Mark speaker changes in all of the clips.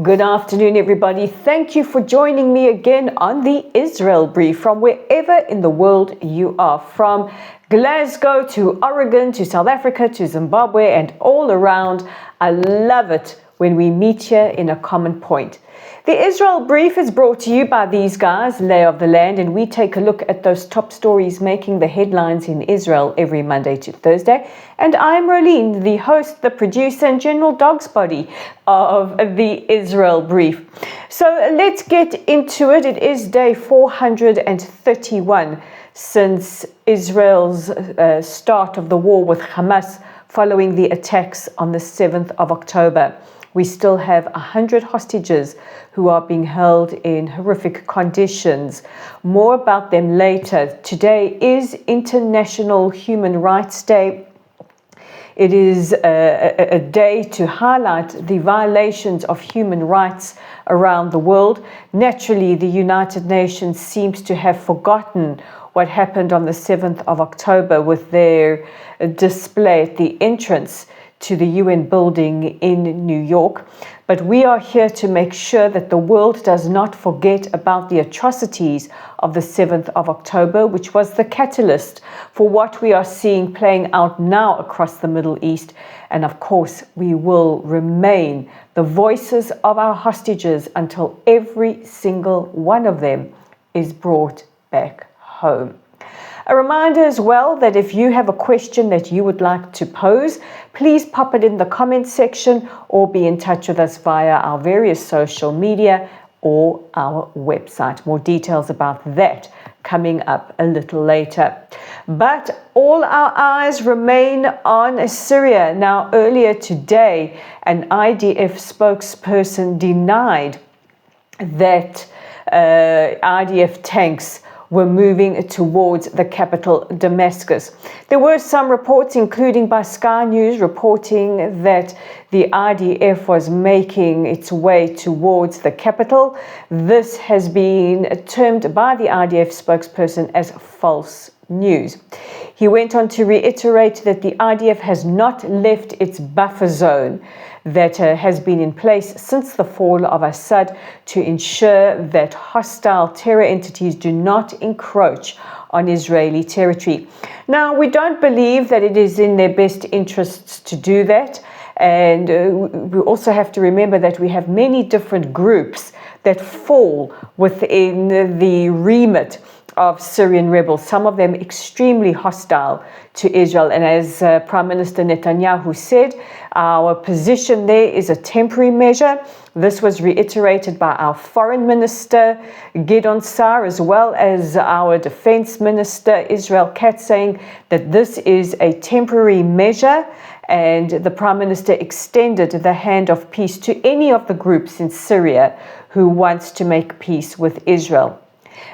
Speaker 1: Good afternoon, everybody. Thank you for joining me again on the Israel Brief from wherever in the world you are, from Glasgow to Oregon to South Africa to Zimbabwe and all around. I love it when we meet here in a common point. The Israel Brief is brought to you by these guys, Lay of the Land, and we take a look at those top stories making the headlines in Israel every Monday to Thursday. And I'm Rolene, the host, the producer, and general dog's body of the Israel Brief. So let's get into it. It is day 431 since Israel's start of the war with Hamas following the attacks on the 7th of October. We still have 100 hostages who are being held in horrific conditions. More about them later. Today is International Human Rights Day. It is a day to highlight the violations of human rights around the world. Naturally, the United Nations seems to have forgotten what happened on the 7th of October with their display at the entrance to the UN building in New York. But we are here to make sure that the world does not forget about the atrocities of the 7th of October, which was the catalyst for what we are seeing playing out now across the Middle East. And of course, we will remain the voices of our hostages until every single one of them is brought back home. A reminder as well that if you have a question that you would like to pose, please pop it in the comments section or be in touch with us via our various social media or our website. More details about that coming up a little later. But all our eyes remain on Syria. Now, earlier today, an IDF spokesperson denied that IDF tanks were moving towards the capital, Damascus. There were some reports, including by Sky News, reporting that the IDF was making its way towards the capital. This has been termed by the IDF spokesperson as false news. He went on to reiterate that the IDF has not left its buffer zone that has been in place since the fall of Assad to ensure that hostile terror entities do not encroach on Israeli territory. Now, we don't believe that it is in their best interests to do that. And we also have to remember that we have many different groups that fall within the remit of Syrian rebels, some of them extremely hostile to Israel. And as Prime Minister Netanyahu said, our position there is a temporary measure. This was reiterated by our Foreign Minister, Gideon Sa'ar, as well as our Defense Minister, Israel Katz, saying that this is a temporary measure. And the Prime Minister extended the hand of peace to any of the groups in Syria who wants to make peace with Israel.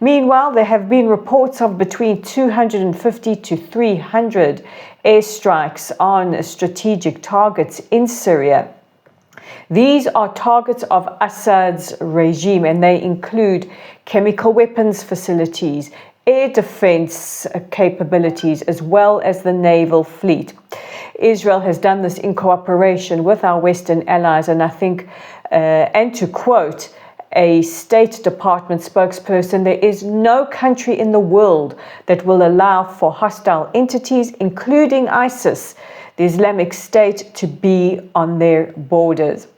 Speaker 1: Meanwhile, there have been reports of between 250 to 300 airstrikes on strategic targets in Syria. These are targets of Assad's regime, and they include chemical weapons facilities, air defense capabilities, as well as the naval fleet. Israel has done this in cooperation with our Western allies, and I think, and to quote a State Department spokesperson, there is no country in the world that will allow for hostile entities, including ISIS, the Islamic State, to be on their borders.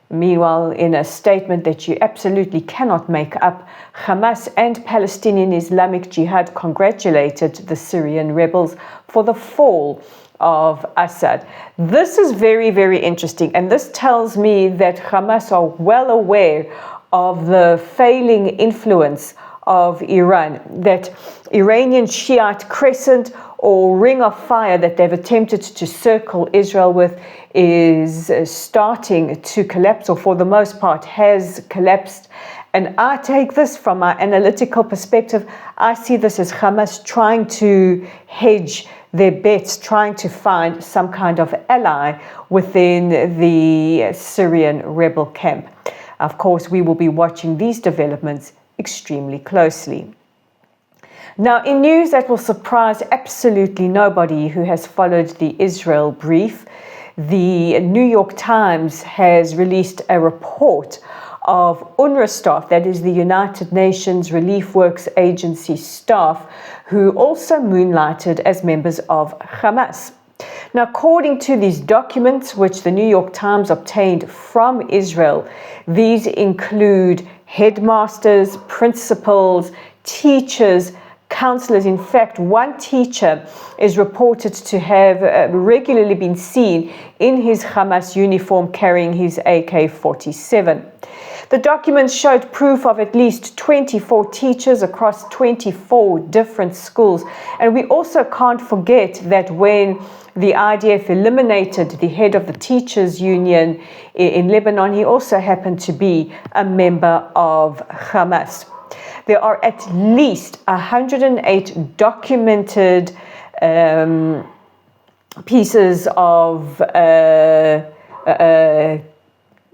Speaker 1: Meanwhile, in a statement that you absolutely cannot make up, Hamas and Palestinian Islamic Jihad congratulated the Syrian rebels for the fall of Assad. This is very, very interesting, and this tells me that Hamas are well aware of the failing influence of Iran, that Iranian Shiite crescent or ring of fire that they've attempted to circle Israel with is starting to collapse, or for the most part has collapsed. And I take this from my analytical perspective. I see this as Hamas trying to hedge their bets, trying to find some kind of ally within the Syrian rebel camp. Of course, we will be watching these developments extremely closely. Now, in news that will surprise absolutely nobody who has followed the Israel Brief, the New York Times has released a report of UNRWA staff, that is the United Nations Relief Works Agency staff, who also moonlighted as members of Hamas. Now, according to these documents, which the New York Times obtained from Israel, these include headmasters, principals, teachers, counselors. In fact, one teacher is reported to have regularly been seen in his Hamas uniform carrying his AK-47. The documents showed proof of at least 24 teachers across 24 different schools. And we also can't forget that when the IDF eliminated the head of the teachers union in Lebanon, he also happened to be a member of Hamas. There are at least 108 documented pieces of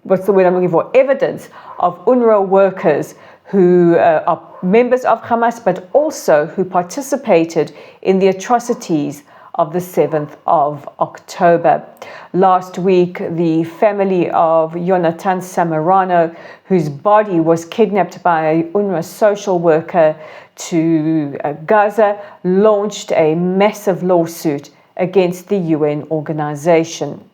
Speaker 1: what's the word I'm looking for? Evidence of UNRWA workers who are members of Hamas, but also who participated in the atrocities of the 7th of October. Last week, the family of Yonatan Samarano, whose body was kidnapped by a UNRWA social worker to Gaza, launched a massive lawsuit against the UN organization.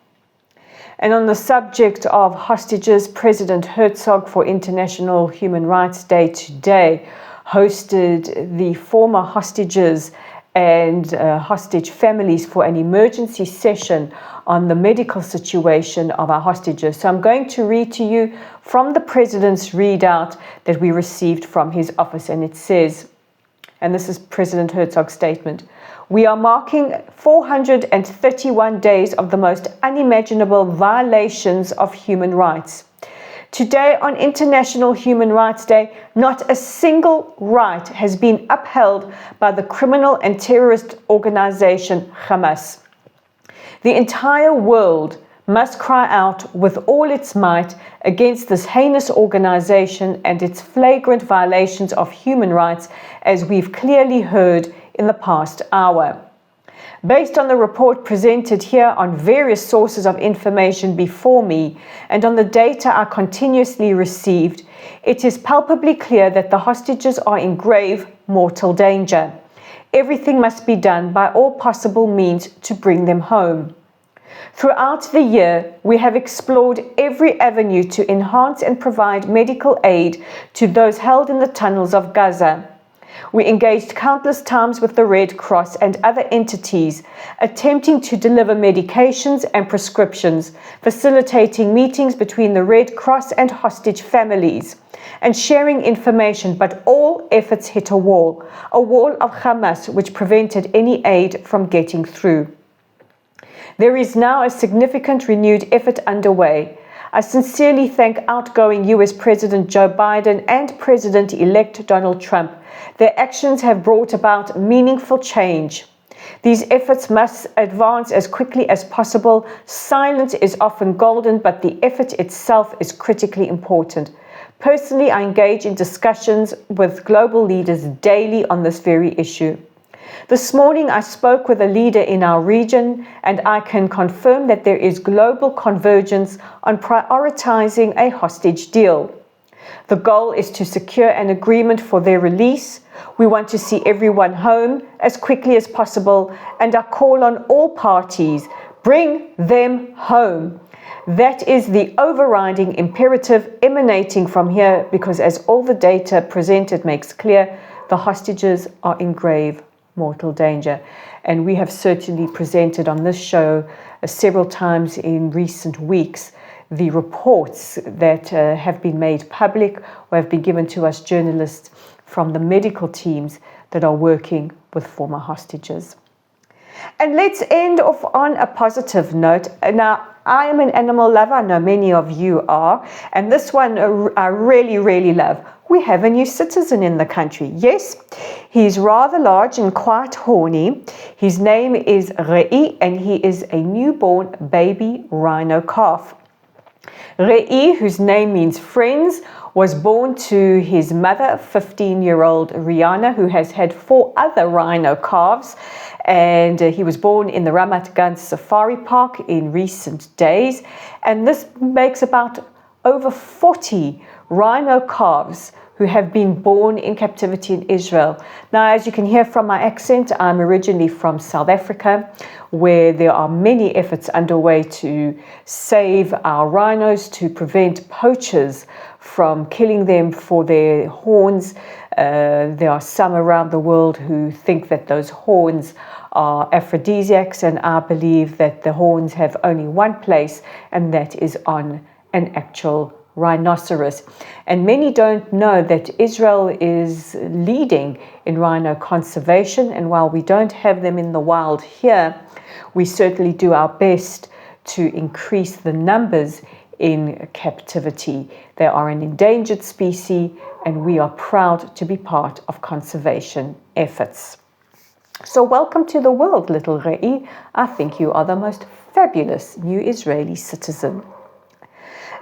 Speaker 1: And on the subject of hostages, President Herzog for International Human Rights Day today hosted the former hostages and hostage families for an emergency session on the medical situation of our hostages. So I'm going to read to you from the President's readout that we received from his office, and it says, and this is President Herzog's statement, "We are marking 431 days of the most unimaginable violations of human rights. Today, on International Human Rights Day, not a single right has been upheld by the criminal and terrorist organization Hamas. The entire world must cry out with all its might against this heinous organization and its flagrant violations of human rights, as we've clearly heard in the past hour. Based on the report presented here, on various sources of information before me, and on the data I continuously received, it is palpably clear that the hostages are in grave mortal danger. Everything must be done by all possible means to bring them home. Throughout the year, we have explored every avenue to enhance and provide medical aid to those held in the tunnels of Gaza. We engaged countless times with the Red Cross and other entities, attempting to deliver medications and prescriptions, facilitating meetings between the Red Cross and hostage families, and sharing information, but all efforts hit a wall of Hamas which prevented any aid from getting through. There is now a significant renewed effort underway. I sincerely thank outgoing US President Joe Biden and President-elect Donald Trump. Their actions have brought about meaningful change. These efforts must advance as quickly as possible. Silence is often golden, but the effort itself is critically important. Personally, I engage in discussions with global leaders daily on this very issue. This morning, I spoke with a leader in our region, and I can confirm that there is global convergence on prioritizing a hostage deal. The goal is to secure an agreement for their release. We want to see everyone home as quickly as possible, and I call on all parties, bring them home. That is the overriding imperative emanating from here, because as all the data presented makes clear, the hostages are in grave mortal danger. And we have certainly presented on this show several times in recent weeks the reports that have been made public or have been given to us journalists from the medical teams that are working with former hostages. And let's end off on a positive note. Now, I am an animal lover. I know many of you are. And this one I really, really love. We have a new citizen in the country. Yes, he's rather large and quite horny. His name is Rei, and he is a newborn baby rhino calf. Rei, whose name means friends, was born to his mother, 15-year-old Rihanna, who has had 4 other rhino calves. and he was born in the Ramat Gan Safari Park in recent days, and this makes about over 40 rhino calves who have been born in captivity in Israel. Now, as you can hear from my accent, I'm originally from South Africa, where there are many efforts underway to save our rhinos, to prevent poachers from killing them for their horns. There are some around the world who think that those horns are aphrodisiacs, and I believe that the horns have only one place, and that is on an actual rhinoceros. And many don't know that Israel is leading in rhino conservation, and while we don't have them in the wild here, we certainly do our best to increase the numbers in captivity. They are an endangered species, and we are proud to be part of conservation efforts. So welcome to the world, little Re'i. I think you are the most fabulous new Israeli citizen.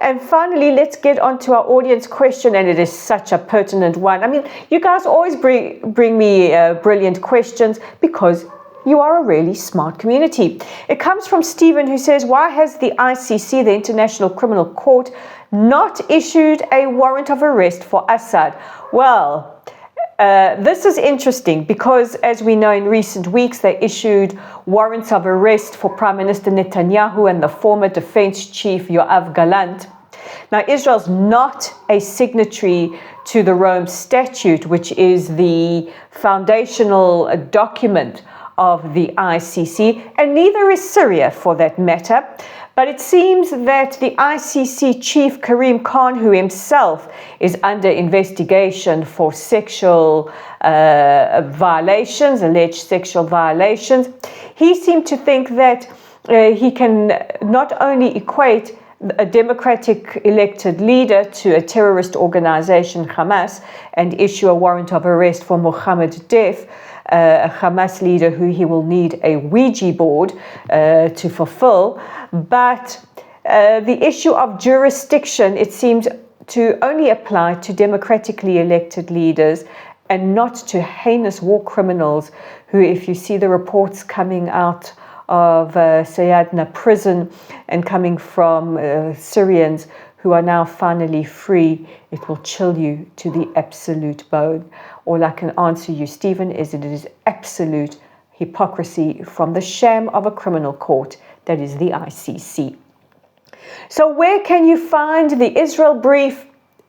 Speaker 1: And finally, let's get on to our audience question, and it is such a pertinent one. I mean, you guys always bring me brilliant questions because you are a really smart community. It comes from Stephen, who says, why has the ICC, the International Criminal Court, not issued a warrant of arrest for Assad? Well, this is interesting because, as we know, in recent weeks, they issued warrants of arrest for Prime Minister Netanyahu and the former defense chief Yoav Gallant. Now, Israel's not a signatory to the Rome Statute, which is the foundational document of the ICC, and neither is Syria for that matter. But it seems that the ICC chief, Karim Khan, who himself is under investigation for sexual violations, alleged sexual violations, he seemed to think that he can not only equate a democratic elected leader to a terrorist organization, Hamas, and issue a warrant of arrest for Mohammed Deif, a Hamas leader who he will need a Ouija board to fulfill. But the issue of jurisdiction, it seems to only apply to democratically elected leaders and not to heinous war criminals who, if you see the reports coming out of Sayadna prison and coming from Syrians who are now finally free, it will chill you to the absolute bone. All I can answer you, Stephen, is that it is absolute hypocrisy from the sham of a criminal court that is the ICC. So where can you find the Israel Brief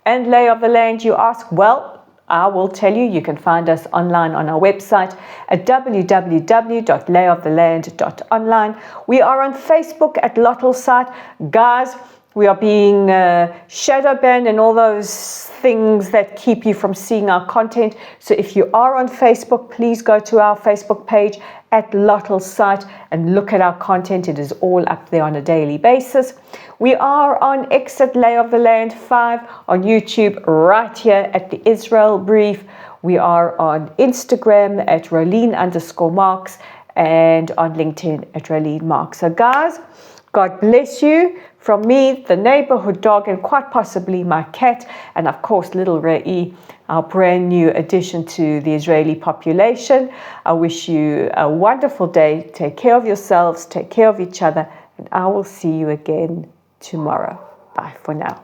Speaker 1: and Lay of the Land, you ask? Well, I will tell you. You can find us online on our website at www.layoftheland.online. We are on Facebook at Lottel Site. Guys, we are being shadow banned and all those things that keep you from seeing our content. So if you are on Facebook, please go to our Facebook page at Lottel Site and look at our content. It is all up there on a daily basis. We are on X at Lay of the Land 5, on YouTube right here at the Israel Brief. We are on Instagram at Rolene_Marks and on LinkedIn at Rolene Marks. So guys, God bless you. From me, the neighborhood dog, and quite possibly my cat, and of course little Re'i, our brand new addition to the Israeli population. I wish you a wonderful day. Take care of yourselves, take care of each other, and I will see you again tomorrow. Bye for now.